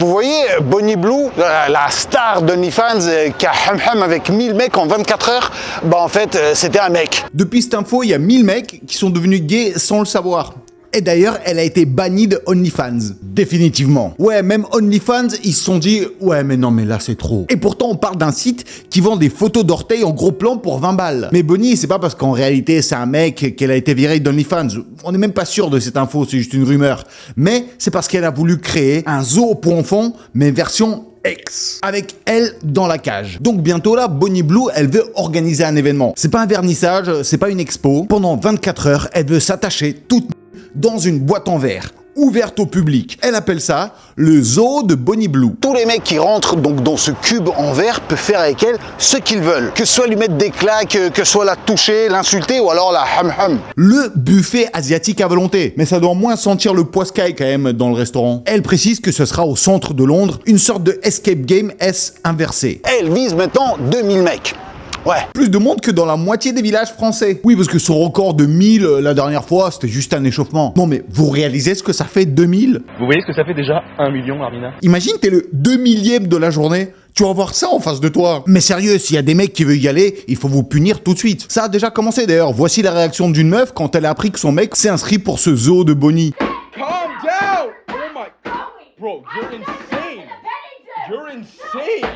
Vous voyez, Bonnie Blue, la star d'OnlyFans qui a hum avec 1000 mecs en 24 heures, en fait, c'était un mec. Depuis cette info, il y a 1000 mecs qui sont devenus gays sans le savoir. Et d'ailleurs, elle a été bannie de OnlyFans. Définitivement. Ouais, même OnlyFans, ils se sont dit « Ouais, mais non, mais là, c'est trop. » Et pourtant, on parle d'un site qui vend des photos d'orteils en gros plan pour 20 balles. Mais Bonnie, c'est pas parce qu'en réalité, c'est un mec qu'elle a été virée d'OnlyFans. On n'est même pas sûr de cette info, c'est juste une rumeur. Mais c'est parce qu'elle a voulu créer un zoo pour enfants, mais version X, avec elle dans la cage. Donc bientôt là, Bonnie Blue, elle veut organiser un événement. C'est pas un vernissage, c'est pas une expo. Pendant 24 heures, elle veut s'attacher toute dans une boîte en verre, ouverte au public. Elle appelle ça le zoo de Bonnie Blue. Tous les mecs qui rentrent donc dans ce cube en verre peuvent faire avec elle ce qu'ils veulent. Que ce soit lui mettre des claques, que ce soit la toucher, l'insulter ou alors la hum. Le buffet asiatique à volonté. Mais ça doit moins sentir le poiscaille quand même dans le restaurant. Elle précise que ce sera au centre de Londres, une sorte de escape game S inversé. Elle vise maintenant 2000 mecs. Ouais. Plus de monde que dans la moitié des villages français. Oui, parce que son record de 1000 la dernière fois, c'était juste un échauffement. Non mais vous réalisez ce que ça fait 2000 ? Vous voyez ce que ça fait déjà 1 million, Armina ? Imagine t'es le 2 millième de la journée. Tu vas voir ça en face de toi. Mais sérieux, s'il y a des mecs qui veulent y aller, il faut vous punir tout de suite. Ça a déjà commencé d'ailleurs. Voici la réaction d'une meuf quand elle a appris que son mec s'est inscrit pour ce zoo de Bonnie. Calm down! Oh my... Bro, you're insane! You're insane!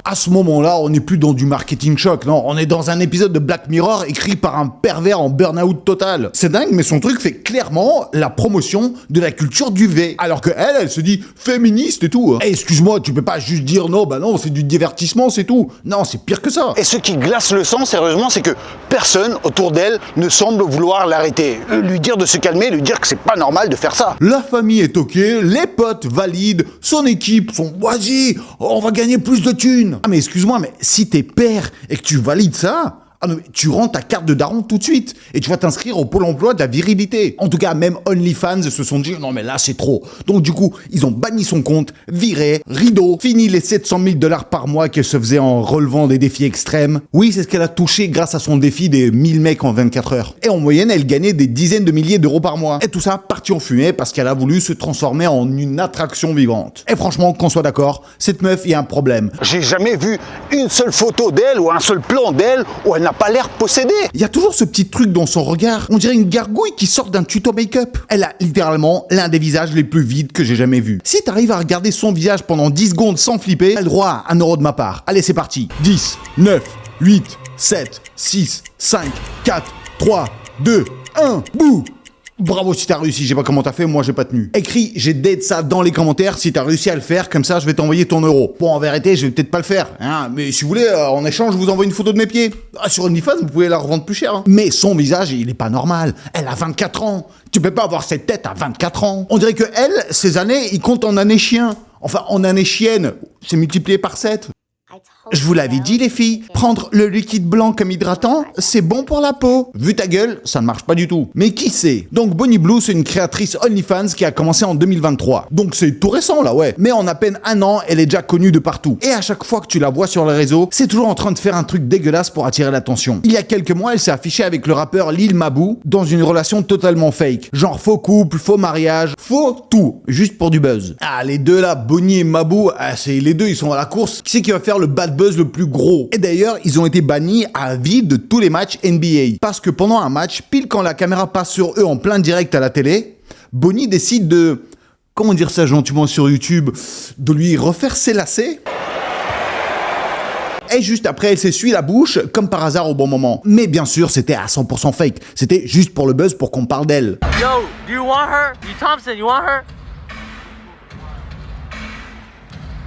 À ce moment-là, on n'est plus dans du marketing choc, non, on est dans un épisode de Black Mirror écrit par un pervers en burn-out total. C'est dingue, mais son truc fait clairement la promotion de la culture du V. Alors que elle se dit féministe et tout. Hey, excuse-moi, tu peux pas juste dire non, bah non, c'est du divertissement, c'est tout. Non, c'est pire que ça. Et ce qui glace le sang, sérieusement, c'est que personne autour d'elle ne semble vouloir l'arrêter. Lui dire de se calmer, lui dire que c'est pas normal de faire ça. La famille est ok, les potes valident, son équipe sont vas-y, on va gagner plus de thunes. Ah mais excuse-moi, mais si t'es père et que tu valides ça, ah non, mais tu rends ta carte de daron tout de suite et tu vas t'inscrire au pôle emploi de la virilité. En tout cas, même OnlyFans se sont dit non mais là c'est trop. Donc du coup, ils ont banni son compte, viré, rideau, fini les 700 000 $ par mois qu'elle se faisait en relevant des défis extrêmes. Oui, c'est ce qu'elle a touché grâce à son défi des 1000 mecs en 24 heures. Et en moyenne, elle gagnait des dizaines de milliers d'euros par mois. Et tout ça parti en fumée parce qu'elle a voulu se transformer en une attraction vivante. Et franchement, qu'on soit d'accord, cette meuf, il y a un problème. J'ai jamais vu une seule photo d'elle ou un seul plan d'elle où elle n'a pas l'air possédée. Il y a toujours ce petit truc dans son regard. On dirait une gargouille qui sort d'un tuto make-up. Elle a littéralement l'un des visages les plus vides que j'ai jamais vu. Si t'arrives à regarder son visage pendant 10 secondes sans flipper, t'as le droit à 1 euro de ma part. Allez, c'est parti. 10, 9, 8, 7, 6, 5, 4, 3, 2, 1, bouh! Bravo si t'as réussi, je sais pas comment t'as fait, moi j'ai pas tenu. Écris, j'ai dead ça dans les commentaires si t'as réussi à le faire, comme ça je vais t'envoyer ton euro. Bon, en vérité, je vais peut-être pas le faire, hein, mais si vous voulez, en échange, je vous envoie une photo de mes pieds. Ah, sur OnlyFans, vous pouvez la revendre plus cher. Hein. Mais son visage, il est pas normal. Elle a 24 ans. Tu peux pas avoir cette tête à 24 ans. On dirait que elle, ces années, il compte en années chien. Enfin, en années chienne, c'est multiplié par 7. Je vous l'avais dit les filles, prendre le liquide blanc comme hydratant, c'est bon pour la peau. Vu ta gueule, ça ne marche pas du tout. Mais qui sait? Donc Bonnie Blue, c'est une créatrice OnlyFans qui a commencé en 2023. Donc c'est tout récent là, ouais. Mais en à peine 1 an, elle est déjà connue de partout. Et à chaque fois que tu la vois sur les réseaux, c'est toujours en train de faire un truc dégueulasse pour attirer l'attention. Il y a quelques mois, elle s'est affichée avec le rappeur Lil Mabou dans une relation totalement fake. Genre faux couple, faux mariage, faux tout, juste pour du buzz. Ah, les deux là, Bonnie et Mabou, les deux ils sont à la course. Qui c'est qui va faire le bad buzz le plus gros? Et d'ailleurs, ils ont été bannis à vie de tous les matchs NBA. Parce que pendant un match, pile quand la caméra passe sur eux en plein direct à la télé, Bonnie décide de... Comment dire ça gentiment sur YouTube? De lui refaire ses lacets. Et juste après, elle s'essuie la bouche, comme par hasard au bon moment. Mais bien sûr, c'était à 100% fake. C'était juste pour le buzz, pour qu'on parle d'elle. Yo, do you want her? You Thompson, you want her?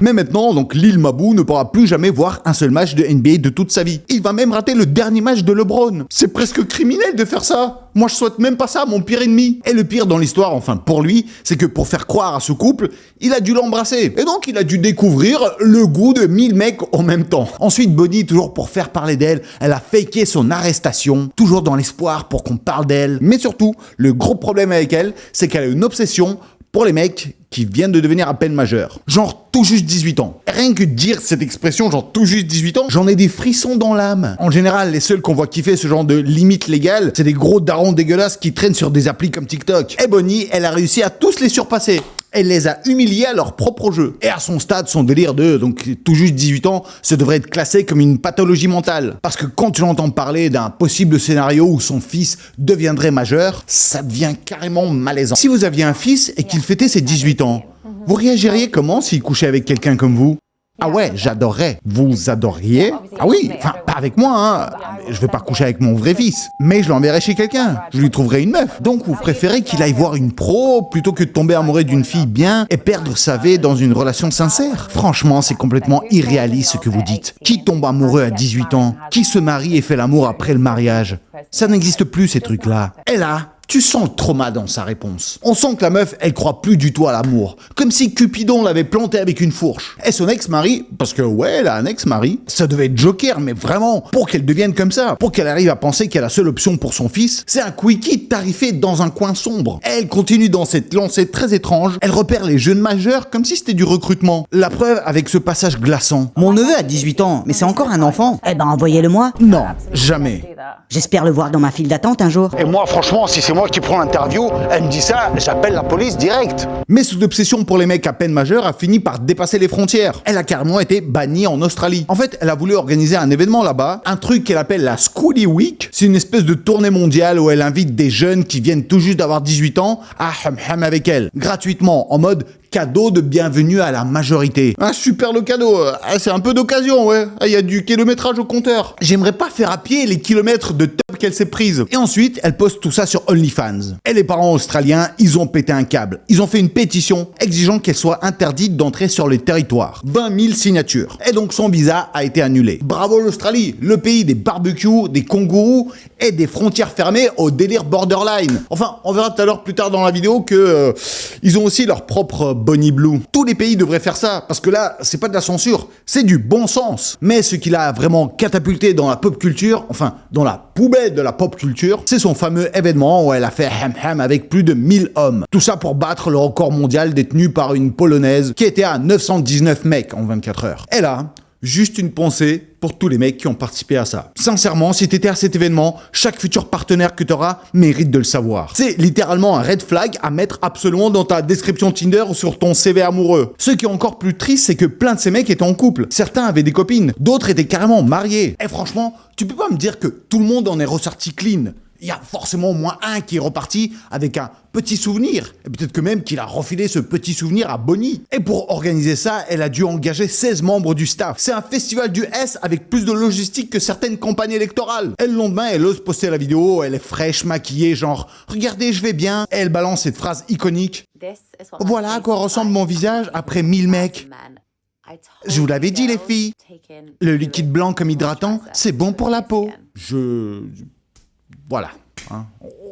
Mais maintenant, donc Lil Mabou ne pourra plus jamais voir un seul match de NBA de toute sa vie. Il va même rater le dernier match de LeBron. C'est presque criminel de faire ça. Moi, je souhaite même pas ça à mon pire ennemi. Et le pire dans l'histoire, enfin pour lui, c'est que pour faire croire à ce couple, il a dû l'embrasser. Et donc, il a dû découvrir le goût de 1000 mecs en même temps. Ensuite, Bonnie, toujours pour faire parler d'elle, elle a faké son arrestation, toujours dans l'espoir pour qu'on parle d'elle. Mais surtout, le gros problème avec elle, c'est qu'elle a une obsession pour les mecs qui viennent de devenir à peine majeurs. Genre tout juste 18 ans. Rien que dire cette expression, genre tout juste 18 ans, j'en ai des frissons dans l'âme. En général, les seuls qu'on voit kiffer ce genre de limite légale, c'est des gros darons dégueulasses qui traînent sur des applis comme TikTok. Et Bonnie, elle a réussi à tous les surpasser. Elle les a humiliés à leur propre jeu. Et à son stade, son délire de, donc tout juste 18 ans, ça devrait être classé comme une pathologie mentale. Parce que quand tu l'entends parler d'un possible scénario où son fils deviendrait majeur, ça devient carrément malaisant. Si vous aviez un fils et qu'il fêtait ses 18 ans, vous réagiriez comment s'il couchait avec quelqu'un comme vous ? Ah ouais, j'adorerais. Vous adoriez ? Ah oui, enfin, pas avec moi, hein. Je vais pas coucher avec mon vrai fils. Mais je l'enverrai chez quelqu'un. Je lui trouverai une meuf. Donc vous préférez qu'il aille voir une pro plutôt que de tomber amoureux d'une fille bien et perdre sa vie dans une relation sincère ? Franchement, c'est complètement irréaliste ce que vous dites. Qui tombe amoureux à 18 ans ? Qui se marie et fait l'amour après le mariage ? Ça n'existe plus ces trucs-là. Et là, tu sens le trauma dans sa réponse. On sent que la meuf, elle croit plus du tout à l'amour. Comme si Cupidon l'avait planté avec une fourche. Et son ex-mari, parce que ouais, elle a un ex-mari, ça devait être Joker, mais vraiment, pour qu'elle devienne comme ça, pour qu'elle arrive à penser qu'elle a la seule option pour son fils, c'est un quickie tarifé dans un coin sombre. Elle continue dans cette lancée très étrange, elle repère les jeunes majeurs comme si c'était du recrutement. La preuve avec ce passage glaçant. Mon neveu a 18 ans, mais c'est encore un enfant. Eh ben, envoyez-le-moi. Non, jamais. J'espère le voir dans ma file d'attente un jour. Et moi, franchement, si c'est moi qui prends l'interview, elle me dit ça, j'appelle la police direct. Mais cette obsession pour les mecs à peine majeurs a fini par dépasser les frontières. Elle a carrément été bannie en Australie. En fait, elle a voulu organiser un événement là-bas, un truc qu'elle appelle la Schoolie Week. C'est une espèce de tournée mondiale où elle invite des jeunes qui viennent tout juste d'avoir 18 ans à ham avec elle, gratuitement, en mode cadeau de bienvenue à la majorité. Un super le cadeau, c'est un peu d'occasion, ouais. Il y a du kilométrage au compteur. J'aimerais pas faire à pied les kilomètres de top qu'elle s'est prise. Et ensuite, elle poste tout ça sur OnlyFans. Et les parents australiens, ils ont pété un câble. Ils ont fait une pétition exigeant qu'elle soit interdite d'entrer sur les territoires. 20 000 signatures. Et donc son visa a été annulé. Bravo l'Australie, le pays des barbecues, des kangourous et des frontières fermées au délire borderline. Enfin, on verra tout à l'heure plus tard dans la vidéo que ils ont aussi leur propre Bonnie Blue. Tous les pays devraient faire ça, parce que là, c'est pas de la censure, c'est du bon sens. Mais ce qui l'a vraiment catapulté dans la pop culture, enfin, dans la poubelle de la pop culture, c'est son fameux événement où elle a fait ham avec plus de 1000 hommes. Tout ça pour battre le record mondial détenu par une Polonaise qui était à 919 mecs en 24 heures. Et là, juste une pensée pour tous les mecs qui ont participé à ça. Sincèrement, si t'étais à cet événement, chaque futur partenaire que t'auras mérite de le savoir. C'est littéralement un red flag à mettre absolument dans ta description Tinder ou sur ton CV amoureux. Ce qui est encore plus triste, c'est que plein de ces mecs étaient en couple. Certains avaient des copines, d'autres étaient carrément mariés. Et franchement, tu peux pas me dire que tout le monde en est ressorti clean. Il y a forcément au moins un qui est reparti avec un petit souvenir. Et peut-être que même qu'il a refilé ce petit souvenir à Bonnie. Et pour organiser ça, elle a dû engager 16 membres du staff. C'est un festival du S avec plus de logistique que certaines campagnes électorales. Et le lendemain, elle ose poster la vidéo, elle est fraîche, maquillée, genre « Regardez, je vais bien ». Et elle balance cette phrase iconique. Voilà à quoi ressemble mon visage après 1000 mecs. Je vous l'avais dit les filles. Le liquide blanc comme hydratant, c'est bon pour la peau. Voilà. Hein.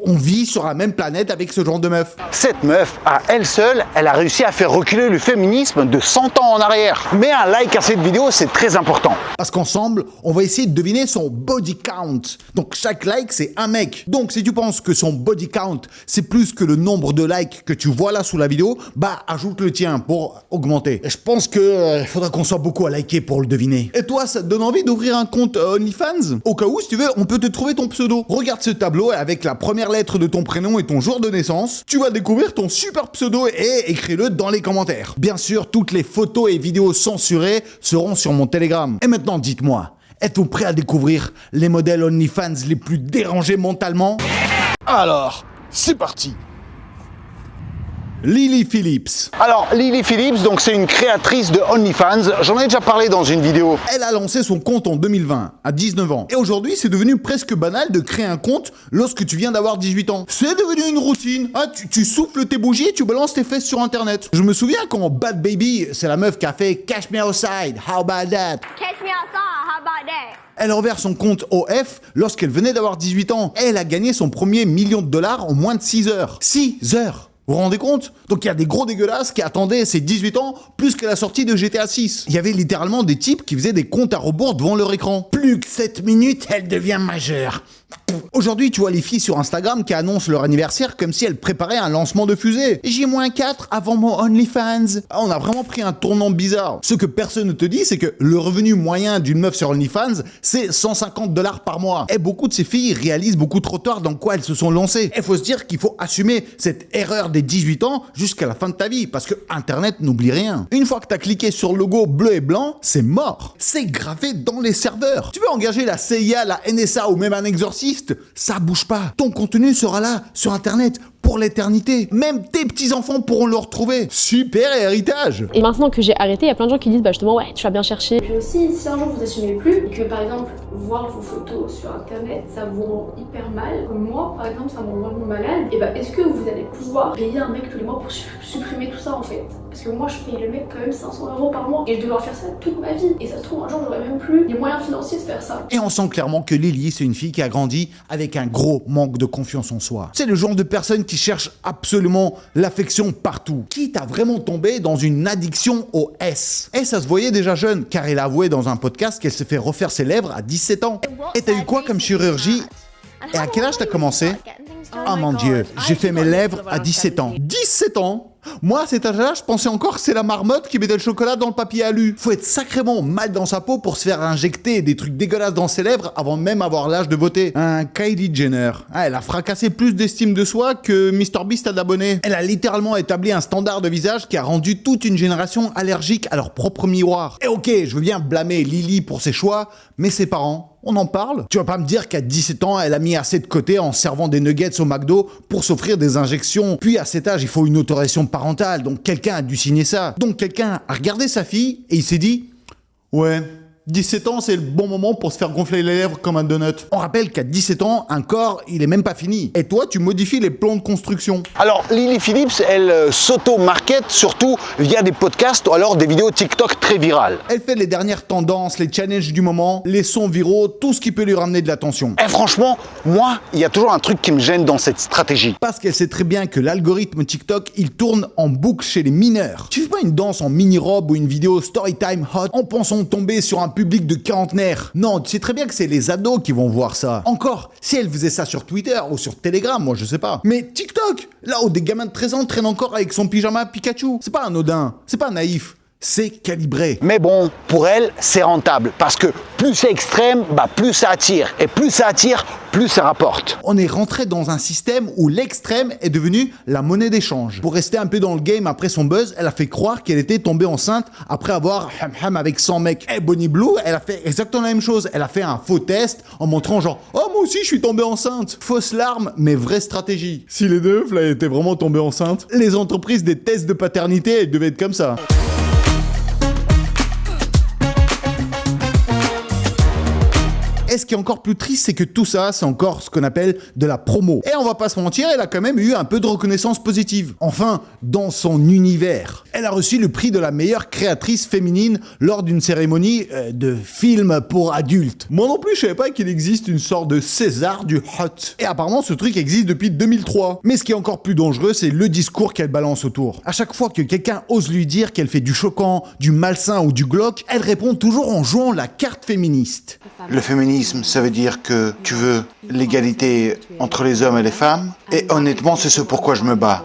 On vit sur la même planète avec ce genre de meuf. Cette meuf, à elle seule, elle a réussi à faire reculer le féminisme de 100 ans en arrière. Mais un like à cette vidéo, c'est très important. Parce qu'ensemble, on va essayer de deviner son body count. Donc chaque like, c'est un mec. Donc si tu penses que son body count, c'est plus que le nombre de likes que tu vois là sous la vidéo, bah ajoute le tien pour augmenter. Et je pense que faudra qu'on soit beaucoup à liker pour le deviner. Et toi, ça te donne envie d'ouvrir un compte OnlyFans ? Au cas où, si tu veux, on peut te trouver ton pseudo. Regarde ce tableau et avec la première lettre de ton prénom et ton jour de naissance, tu vas découvrir ton super pseudo et écris-le dans les commentaires. Bien sûr, toutes les photos et vidéos censurées seront sur mon Telegram. Et maintenant, dites-moi, êtes-vous prêts à découvrir les modèles OnlyFans les plus dérangés mentalement ? Alors, c'est parti. Lily Phillips. Alors, Lily Phillips, donc c'est une créatrice de OnlyFans. J'en ai déjà parlé dans une vidéo. Elle a lancé son compte en 2020, à 19 ans. Et aujourd'hui, c'est devenu presque banal de créer un compte lorsque tu viens d'avoir 18 ans. C'est devenu une routine. Ah, tu souffles tes bougies et tu balances tes fesses sur Internet. Je me souviens quand Bad Baby, c'est la meuf qui a fait Catch Me Outside, how about that? Catch me outside, how about that? Elle a ouvert son compte OF lorsqu'elle venait d'avoir 18 ans. Et elle a gagné son premier $1 million en moins de 6 heures. 6 heures! Vous vous rendez compte ? Donc il y a des gros dégueulasses qui attendaient ses 18 ans plus que la sortie de GTA 6. Il y avait littéralement des types qui faisaient des comptes à rebours devant leur écran. Plus que 7 minutes, elle devient majeure. Aujourd'hui, tu vois les filles sur Instagram qui annoncent leur anniversaire comme si elles préparaient un lancement de fusée. J-4 avant mon OnlyFans. On a vraiment pris un tournant bizarre. Ce que personne ne te dit, c'est que le revenu moyen d'une meuf sur OnlyFans, c'est $150 par mois. Et beaucoup de ces filles réalisent beaucoup trop tard dans quoi elles se sont lancées. Il faut se dire qu'il faut assumer cette erreur des 18 ans jusqu'à la fin de ta vie, parce que Internet n'oublie rien. Une fois que t'as cliqué sur le logo bleu et blanc, c'est mort. C'est gravé dans les serveurs. Tu veux engager la CIA, la NSA ou même un exorciste, ça bouge pas. Ton contenu sera là, sur Internet, pour l'éternité. Même tes petits-enfants pourront le retrouver. Super héritage. Et maintenant que j'ai arrêté, il y a plein de gens qui disent justement ouais, tu vas bien chercher. Puis aussi, si un jour vous assumez plus, et que par exemple, voir vos photos sur Internet, ça vous rend hyper mal, comme moi par exemple, ça me rend vraiment malade, et est-ce que vous allez pouvoir payer un mec tous les mois pour supprimer tout ça en fait? Parce que moi je paye le mec quand même 500 € par mois, et je vais devoir faire ça toute ma vie. Et ça se trouve un jour j'aurai même plus les moyens financiers de faire ça. Et on sent clairement que Lily, c'est une fille qui a grandi avec un gros manque de confiance en soi. C'est le genre de personne qui cherche absolument l'affection partout. Quitte à vraiment tomber dans une addiction au S. Et ça se voyait déjà jeune, car elle a avoué dans un podcast qu'elle s'est fait refaire ses lèvres à 17 ans. Et t'as eu quoi comme chirurgie? Et à quel âge t'as commencé? Oh mon Dieu, j'ai fait mes lèvres à 17 ans. 17 ans? Moi, à cet âge-là, je pensais encore que c'est la marmotte qui mettait le chocolat dans le papier alu. Faut être sacrément mal dans sa peau pour se faire injecter des trucs dégueulasses dans ses lèvres avant même avoir l'âge de voter. Un Kylie Jenner. Elle a fracassé plus d'estime de soi que MrBeast a d'abonnés. Elle a littéralement établi un standard de visage qui a rendu toute une génération allergique à leur propre miroir. Et ok, je veux bien blâmer Lily pour ses choix, mais ses parents, on en parle? Tu vas pas me dire qu'à 17 ans, elle a mis assez de côté en servant des nuggets au McDo pour s'offrir des injections. Puis à cet âge, il faut une autorisation parentale, donc quelqu'un a dû signer ça. Donc quelqu'un a regardé sa fille et il s'est dit « Ouais, 17 ans, c'est le bon moment pour se faire gonfler les lèvres comme un donut. » On rappelle qu'à 17 ans, un corps, il est même pas fini. Et toi, tu modifies les plans de construction. Alors, Lily Phillips, elle s'auto-market surtout via des podcasts ou alors des vidéos TikTok très virales. Elle fait les dernières tendances, les challenges du moment, les sons viraux, tout ce qui peut lui ramener de l'attention. Et franchement, moi, il y a toujours un truc qui me gêne dans cette stratégie. Parce qu'elle sait très bien que l'algorithme TikTok, il tourne en boucle chez les mineurs. Tu fais pas une danse en mini-robe ou une vidéo Storytime Hot en pensant tomber sur un public de quarantenaires. Non, tu sais très bien que c'est les ados qui vont voir ça. Encore, si elle faisait ça sur Twitter ou sur Telegram, moi je sais pas. Mais TikTok, là où des gamins de 13 ans traînent encore avec son pyjama Pikachu, c'est pas anodin, c'est pas naïf. C'est calibré. Mais bon, pour elle, c'est rentable. Parce que plus c'est extrême, plus ça attire. Et plus ça attire, plus ça rapporte. On est rentré dans un système où l'extrême est devenu la monnaie d'échange. Pour rester un peu dans le game après son buzz, elle a fait croire qu'elle était tombée enceinte après avoir ham avec 100 mecs. Et Bonnie Blue, elle a fait exactement la même chose. Elle a fait un faux test en montrant genre « Oh, moi aussi, je suis tombée enceinte ». Fausse larme, mais vraie stratégie. Si les deux, là, étaient vraiment tombées enceintes, les entreprises des tests de paternité, elles devaient être comme ça. Et ce qui est encore plus triste, c'est que tout ça, c'est encore ce qu'on appelle de la promo. Et on va pas se mentir, elle a quand même eu un peu de reconnaissance positive. Enfin, dans son univers. Elle a reçu le prix de la meilleure créatrice féminine lors d'une cérémonie de film pour adultes. Moi non plus, je savais pas qu'il existe une sorte de César du hot. Et apparemment, ce truc existe depuis 2003. Mais ce qui est encore plus dangereux, c'est le discours qu'elle balance autour. À chaque fois que quelqu'un ose lui dire qu'elle fait du choquant, du malsain ou du glauque, elle répond toujours en jouant la carte féministe. Le féminisme, ça veut dire que tu veux l'égalité entre les hommes et les femmes. Et honnêtement, c'est ce pourquoi je me bats.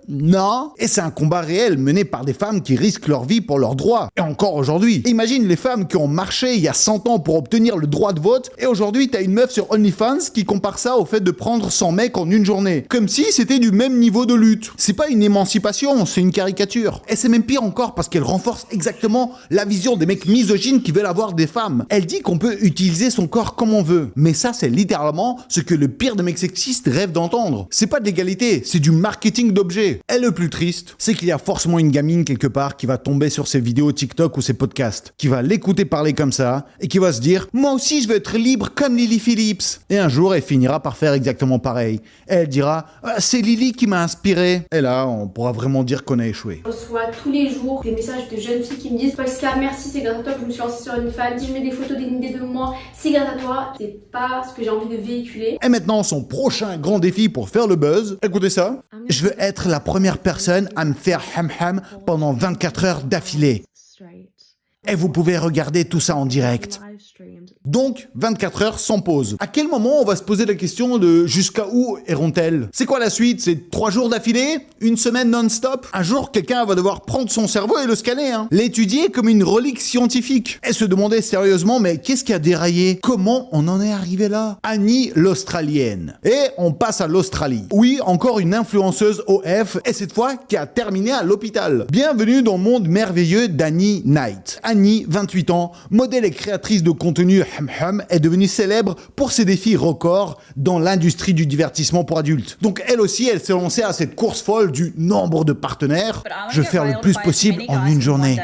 Non. Et c'est un combat réel mené par des femmes qui risquent leur vie pour leurs droits. Et encore aujourd'hui. Imagine les femmes qui ont marché il y a 100 ans pour obtenir le droit de vote, et aujourd'hui t'as une meuf sur OnlyFans qui compare ça au fait de prendre 100 mecs en une journée. Comme si c'était du même niveau de lutte. C'est pas une émancipation, c'est une caricature. Et c'est même pire encore parce qu'elle renforce exactement la vision des mecs misogynes qui veulent avoir des femmes. Elle dit qu'on peut utiliser son corps comme on veut. Mais ça, c'est littéralement ce que le pire des mecs sexistes rêve d'entendre. C'est pas de l'égalité, c'est du marketing d'objets. Et le plus triste, c'est qu'il y a forcément une gamine quelque part qui va tomber sur ses vidéos TikTok ou ses podcasts, qui va l'écouter parler comme ça, et qui va se dire « Moi aussi je veux être libre comme Lily Phillips ». Et un jour, elle finira par faire exactement pareil. Et elle dira « C'est Lily qui m'a inspiré ». Et là, on pourra vraiment dire qu'on a échoué. Je reçois tous les jours des messages de jeunes filles qui me disent « Polska, merci, c'est grâce à toi que je me suis lancée sur OnlyFans, je mets des photos dénudées de moi, c'est grâce à toi ». C'est pas ce que j'ai envie de véhiculer. Et maintenant, son prochain grand défi pour faire le buzz, écoutez ça. Je veux être la première personne à me faire ham pendant 24 heures d'affilée. Et vous pouvez regarder tout ça en direct. Donc 24 heures sans pause. À quel moment on va se poser la question de jusqu'à où iront-elles? C'est quoi la suite? C'est 3 jours d'affilée? Une semaine non-stop? Un jour, quelqu'un va devoir prendre son cerveau et le scanner, l'étudier comme une relique scientifique. Elle se demandait sérieusement, mais qu'est-ce qui a déraillé? Comment on en est arrivé là? Annie l'Australienne. Et on passe à l'Australie. Oui, encore une influenceuse OF, et cette fois qui a terminé à l'hôpital. Bienvenue dans le monde merveilleux d'Annie Knight. Annie, 28 ans, modèle et créatrice de contenu est devenue célèbre pour ses défis records dans l'industrie du divertissement pour adultes. Donc elle aussi, elle s'est lancée à cette course folle du nombre de partenaires. Je veux faire le plus possible en une journée.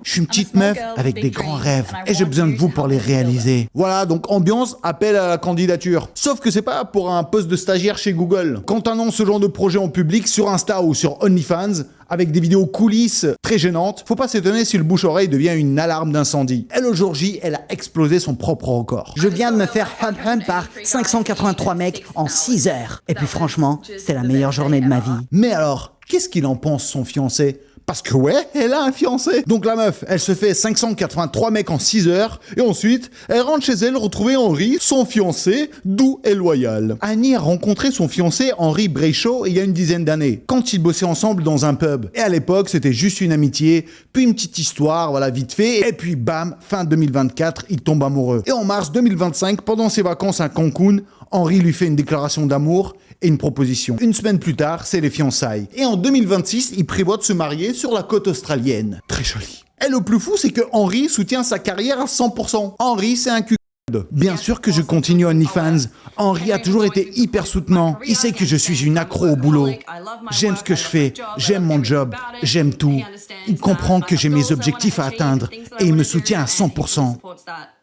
Je suis une petite meuf avec des grands rêves et j'ai besoin de vous pour les réaliser. Voilà, donc ambiance, appel à la candidature. Sauf que c'est pas pour un poste de stagiaire chez Google. Quand t'annonces ce genre de projet en public sur Insta ou sur OnlyFans, avec des vidéos coulisses très gênantes, faut pas s'étonner si le bouche-oreille devient une alarme d'incendie. Et le jour J, elle a explosé son propre record. Je viens de me faire hum par 583 mecs en 6 heures. Et puis franchement, c'est la meilleure journée de ma vie. Mais alors, qu'est-ce qu'il en pense son fiancé? Parce que ouais, elle a un fiancé. Donc la meuf, elle se fait 583 mecs en 6 heures, et ensuite, elle rentre chez elle retrouver Henri, son fiancé, doux et loyal. Annie a rencontré son fiancé Henri Breichot il y a une dizaine d'années, quand ils bossaient ensemble dans un pub. Et à l'époque, c'était juste une amitié, puis une petite histoire, voilà, vite fait, et puis bam, fin 2024, ils tombent amoureux. Et en mars 2025, pendant ses vacances à Cancun, Henri lui fait une déclaration d'amour et une proposition. Une semaine plus tard, c'est les fiançailles. Et en 2026, il prévoit de se marier sur la côte australienne. Très joli. Et le plus fou, c'est que Henri soutient sa carrière à 100%. Henri, c'est un cul. Bien sûr que je continue OnlyFans. Henri a toujours été hyper soutenant. Il sait que je suis une accro au boulot. J'aime ce que je fais, j'aime mon job, j'aime tout. Il comprend que j'ai mes objectifs à atteindre et il me soutient à 100%.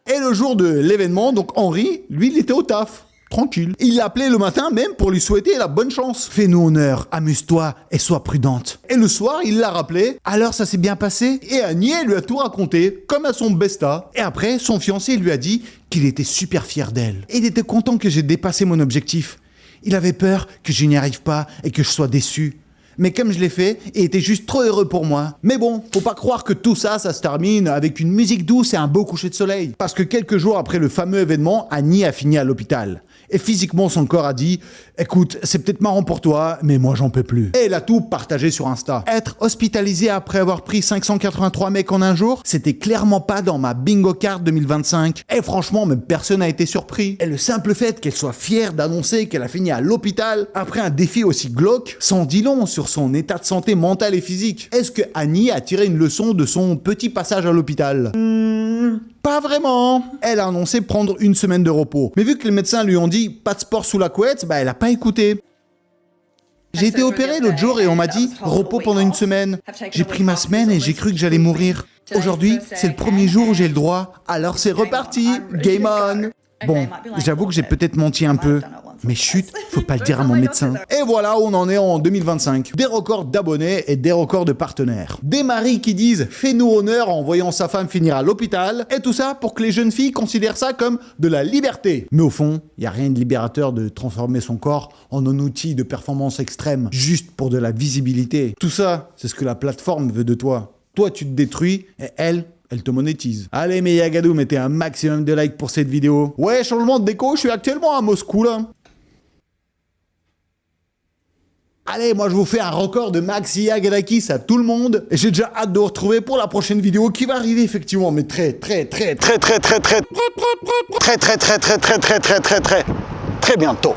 Et le jour de l'événement, donc Henri, lui, il était au taf. Tranquille. Il l'appelait le matin même pour lui souhaiter la bonne chance. Fais-nous honneur, amuse-toi et sois prudente. Et le soir, il l'a rappelé. Alors ça s'est bien passé? Et Annie, elle lui a tout raconté, comme à son besta. Et après, son fiancé lui a dit qu'il était super fier d'elle. Et il était content que j'ai dépassé mon objectif. Il avait peur que je n'y arrive pas et que je sois déçu. Mais comme je l'ai fait, il était juste trop heureux pour moi. Mais bon, faut pas croire que tout ça, ça se termine avec une musique douce et un beau coucher de soleil. Parce que quelques jours après le fameux événement, Annie a fini à l'hôpital. Et physiquement, son corps a dit « Écoute, c'est peut-être marrant pour toi, mais moi j'en peux plus. » Et elle a tout partagé sur Insta. Être hospitalisé après avoir pris 583 mecs en un jour, c'était clairement pas dans ma bingo card 2025. Et franchement, même personne n'a été surpris. Et le simple fait qu'elle soit fière d'annoncer qu'elle a fini à l'hôpital après un défi aussi glauque, s'en dit long sur son état de santé mentale et physique. Est-ce que Annie a tiré une leçon de son petit passage à l'hôpital? Pas vraiment. Elle a annoncé prendre une semaine de repos. Mais vu que les médecins lui ont dit pas de sport sous la couette, elle a pas écouté. J'ai été opéré l'autre jour et on m'a dit repos pendant une semaine. J'ai pris ma semaine et j'ai cru que j'allais mourir. Aujourd'hui, c'est le premier jour où j'ai le droit. Alors c'est reparti. Game on. Bon, j'avoue que j'ai peut-être menti un peu. Mais chut, faut pas le dire à mon médecin. Et voilà, on en est en 2025. Des records d'abonnés et des records de partenaires. Des maris qui disent « fais-nous honneur en voyant sa femme finir à l'hôpital » et tout ça pour que les jeunes filles considèrent ça comme de la liberté. Mais au fond, il y a rien de libérateur de transformer son corps en un outil de performance extrême, juste pour de la visibilité. Tout ça, c'est ce que la plateforme veut de toi. Toi, tu te détruis et elle te monétise. Allez mes Yagadou, mettez un maximum de likes pour cette vidéo. Ouais, changement de déco, je suis actuellement à Moscou là. Allez, moi je vous fais un record de Maxi Yagadakis à tout le monde. Et j'ai déjà hâte de vous retrouver pour la prochaine vidéo qui va arriver effectivement, mais très bientôt.